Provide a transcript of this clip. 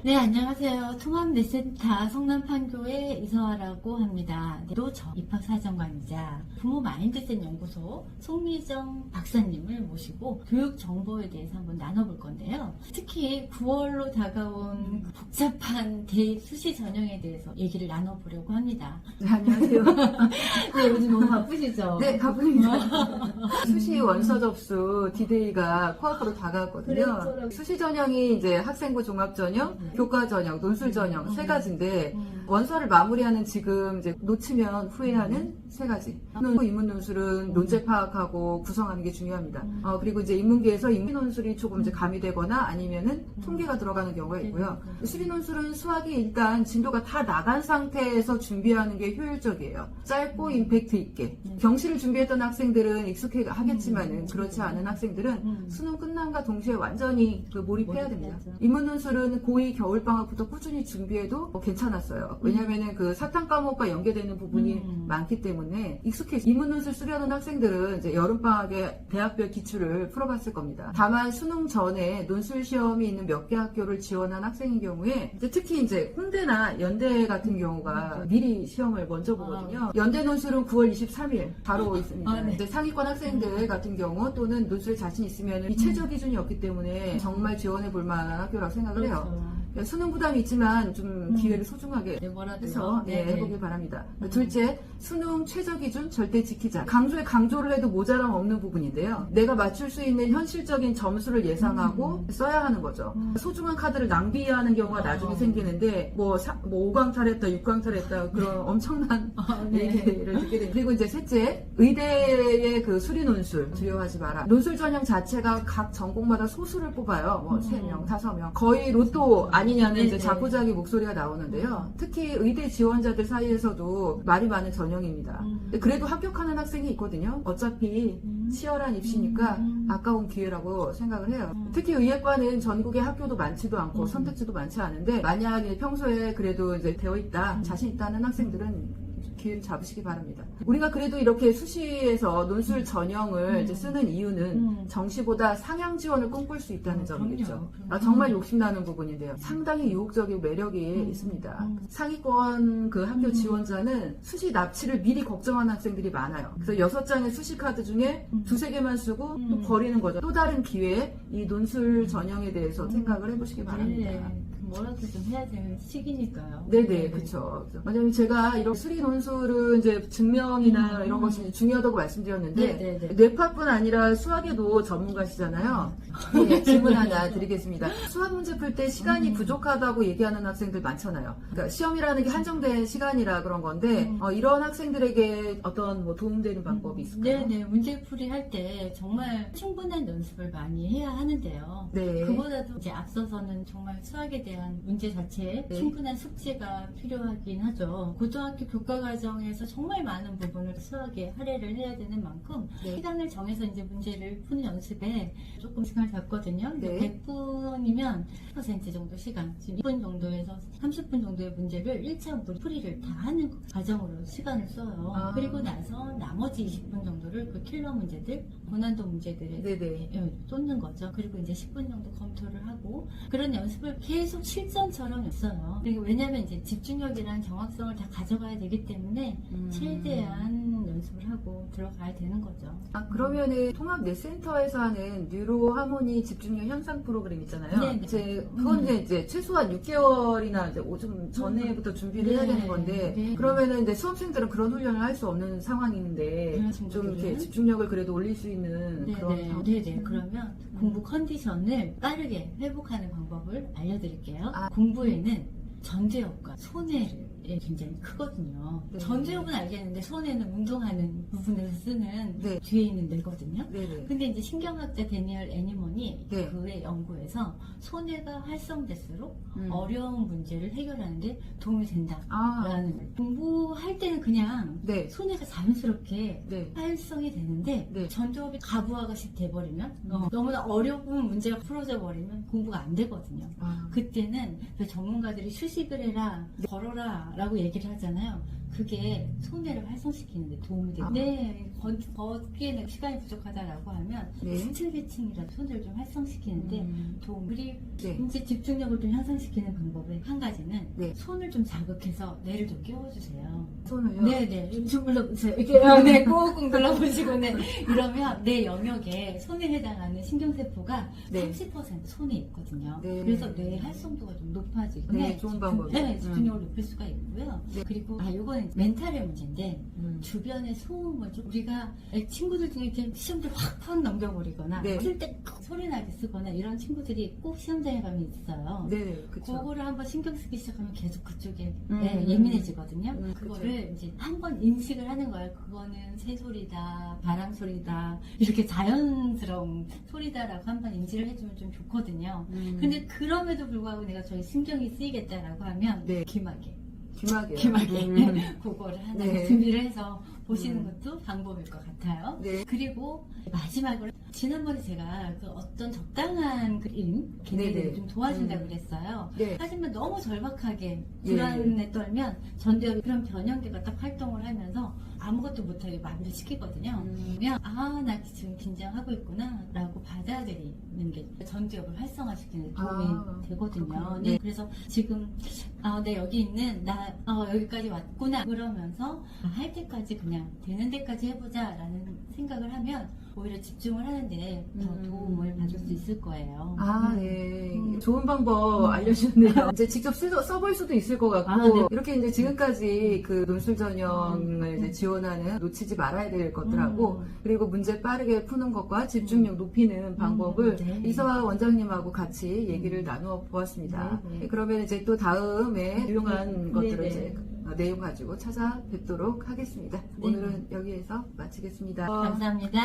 네, 안녕하세요. 통합내센터 성남판교의 이서아라고 합니다. 또 저 입학사정관이자 부모 마인드셋 연구소 송미정 박사님을 모시고 교육 정보에 대해서 한번 나눠볼 건데요. 특히 9월로 다가온 복잡한 대입 수시 전형에 대해서 얘기를 나눠보려고 합니다. 네, 안녕하세요. 네, 요즘 너무 바쁘시죠? 네, 바쁩니다. 수시 원서 접수 디데이가 코앞으로 다가왔거든요. 그렇더라고요. 수시 전형이 이제 학생부 종합 전형, 교과 전형, 논술 전형 세 가지인데 원서를 마무리하는 지금 이제 놓치면 후회하는 세 가지. 인문 논술은 논제 파악하고 구성하는 게 중요합니다. 그리고 이제 인문계에서 인문 논술이 조금 이제 가미되거나 아니면은 통계가 들어가는 경우가 있고요. 수리 논술은 수학이 일단 진도가 다 나간 상태에서 준비하는 게 효율적이에요. 짧고 임팩트 있게. 경시를 준비했던 학생들은 익숙해 하겠지만은 그렇지 않은 학생들은 수능 끝남과 동시에 완전히 몰입해야 됩니다. 인문 논술은 고2 겨울방학부터 꾸준히 준비해도 괜찮았어요. 왜냐면은 그 사탐 과목과 연계되는 부분이 많기 때문에 익숙해서 인문 논술 수료하는 학생들은 이제 여름방학에 대학별 기출을 풀어봤을 겁니다. 다만 수능 전에 논술 시험이 있는 몇 개 학교를 지원한 학생인 경우에 이제 특히 이제 홍대나 연대 같은 경우가 미리 시험을 먼저 보거든요. 연대 논술은 9월 23일 바로 있습니다. 네. 이제 상위권 학생들 같은 경우 또는 논술에 자신 있으면 이 최저 기준이 없기 때문에 정말 지원해 볼 만한 학교라고 생각을 해요. 수능 부담이 있지만 좀 기회를 소중하게 해서 해보길 바랍니다. 둘째, 수능 최저 기준 절대 지키자. 강조를 해도 모자람 없는 부분인데요. 내가 맞출 수 있는 현실적인 점수를 예상하고 써야 하는 거죠. 소중한 카드를 낭비하는 경우가 나중에 생기는데 뭐 5강 탈했다, 6강 탈했다 그런 엄청난 얘기를 듣게 됩니다. 그리고 이제 셋째, 의대의 그 수리 논술 두려워하지 마라. 논술 전형 자체가 각 전공마다 소수를 뽑아요. 뭐 3명, 5명. 거의 로또 아니냐는 이제 자포자기 목소리가 나오는데요. 특히 의대 지원자들 사이에서도 말이 많은 전형입니다. 그래도 합격하는 학생이 있거든요. 어차피 치열한 입시니까 아까운 기회라고 생각을 해요. 특히 의예과는 전국에 학교도 많지도 않고 선택지도 많지 않은데 만약에 평소에 그래도 이제 되어 있다, 자신 있다는 학생들은 기회를 잡으시기 바랍니다. 우리가 그래도 이렇게 수시에서 논술 전형을 이제 쓰는 이유는 정시보다 상향 지원을 꿈꿀 수 있다는 점이겠죠. 정말 욕심나는 부분인데요. 상당히 유혹적이고 매력이 있습니다. 상위권 그 학교 지원자는 수시 납치를 미리 걱정하는 학생들이 많아요. 그래서 6장의 수시 카드 중에 2-3개만 쓰고 또 버리는 거죠. 또 다른 기회에 이 논술 전형에 대해서 생각을 해보시기 바랍니다. 뭐라도 좀 해야 되는 시기니까요. 네네, 그쵸. 왜냐면 제가 이런 수리 논술은 이제 증명이나 이런 것이 중요하다고 말씀드렸는데, 뇌파뿐 아니라 수학에도 전문가시잖아요. 네, 질문 하나 드리겠습니다. 수학 문제 풀 때 시간이 부족하다고 얘기하는 학생들 많잖아요. 그러니까 시험이라는 게 한정된 시간이라 그런 건데, 이런 학생들에게 어떤 뭐 도움되는 방법이 있을까요? 네네, 문제풀이 할 때 정말 충분한 연습을 많이 해야 하는데요. 네. 그보다도 이제 앞서서는 정말 수학에 대한 문제 자체에 충분한 숙지가 필요하긴 하죠. 고등학교 교과과정에서 정말 많은 부분을 수학에 할애를 해야 되는 만큼 시간을 정해서 이제 문제를 푸는 연습에 조금 시간을 잡거든요. 100분이면 10% 정도 시간, 지금 2분 정도에서 30분 정도의 문제를 1차 풀이를 다 하는 과정으로 시간을 써요. 그리고 나서 나머지 20분 정도를 그 킬러 문제들, 고난도 문제들에 쏟는 거죠. 그리고 이제 10분 정도 검토를 하고 그런 연습을 계속 실전처럼 했어요. 그리고 왜냐하면 이제 집중력이랑 정확성을 다 가져가야 되기 때문에 최대한 연습을 하고 들어가야 되는 거죠. 그러면은 통합내센터에서 하는 뉴로 하모니 집중력 향상 프로그램 있잖아요. 그건 이제 최소한 6개월이나 이제 좀 전에부터 준비를 해야 되는 건데, 그러면은 이제 수험생들은 그런 훈련을 할 수 없는 상황인데, 좀 이렇게 집중력을 그래도 올릴 수 있는 그런. 그러면 공부 컨디션을 빠르게 회복하는 방법을 알려드릴게요. 공부에는 전제협과 손해를 굉장히 크거든요. 전제협은 알겠는데 손해는 운동하는 부분에서 쓰는 뒤에 있는 뇌거든요. 근데 이제 신경학자 데니얼 애니먼이 그의 연구에서 손해가 활성될수록 어려운 문제를 해결하는데 도움이 된다라는 공부할 때는 그냥 손해가 자연스럽게 활성이 되는데 전제협이 가부하가씩 돼버리면 너무나 어려운 문제가 풀어져 버리면 공부가 안 되거든요. 그때는 그 전문가들이 휴식을 해라, 걸어라 라고 얘기를 하잖아요. 그게 소뇌를 활성시키는 데 도움이 돼요. 네, 걷기에는 시간이 부족하다라고 하면 네. 스트레칭이라도 손을 좀 활성시키는데 도움. 그리고 네. 이제 집중력을 좀 향상시키는 방법의 한 가지는 네. 손을 좀 자극해서 뇌를 좀 깨워주세요. 손을요? 네네. 좀 눌러보세요. 이렇게 네, 꾹꾹 눌러보시고 네. 이러면 내 영역에 손에 해당하는 신경세포가 네. 30% 손에 있거든요. 네. 그래서 뇌 활성도가 좀 높아지고 네, 좋은 방법이에요. 네, 집중력을 높일 수가 있고요. 네. 그리고 이거는 멘탈의 문제인데 주변의 소음을 좀 우리가 친구들 중에 이렇게 시험지 확 넘겨버리거나 네. 쓸 때 소리 나게 쓰거나 이런 친구들이 꼭 시험장에 가면 있어요. 네, 그쵸. 그거를 한번 신경 쓰기 시작하면 계속 그쪽에 음. 예민해지거든요. 그쵸. 그거를 이제 한번 인식을 하는 거예요. 그거는 새소리다, 바람소리다, 이렇게 자연스러운 소리다라고 한번 인지를 해주면 좀 좋거든요. 근데 그럼에도 불구하고 내가 저희 신경이 쓰이겠다라고 하면 네. 귀마개. 귀마개. 그거를 하나 네. 준비를 해서 보시는 것도 방법일 것 같아요. 네. 그리고 마지막으로 지난번에 제가 그 어떤 적당한 그림 개념을 네네. 좀 도와준다고 그랬어요. 네. 하지만 너무 절박하게 예. 불안에 떨면 전두엽 그런 변형계가 딱 활동을 하면서 아무것도 못하게 마비를 시키거든요. 그냥 나 지금 긴장하고 있구나 라고 받아들이는 게 전두엽을 활성화시키는 데 도움이 되거든요. 그렇군요. 네. 네. 그래서 지금 네, 여기 있는 나 여기까지 왔구나 그러면서 할 때까지 그냥 되는 데까지 해보자 라는 생각을 하면 오히려 집중을 하는데 더 도움을 받을 수 있을 거예요. 네. 좋은 방법 알려주셨네요. 이제 직접 써볼 수도 있을 것 같고, 네. 이렇게 이제 지금까지 그 논술 전형을 이제 지원하는 놓치지 말아야 될 것들하고, 그리고 문제 빠르게 푸는 것과 집중력 높이는 방법을 네. 이서아 원장님하고 같이 얘기를 나누어 보았습니다. 네. 그러면 이제 또 다음에 유용한 네. 것들을 네. 이제 내용 가지고 찾아뵙도록 하겠습니다. 네. 오늘은 여기에서 마치겠습니다. 감사합니다.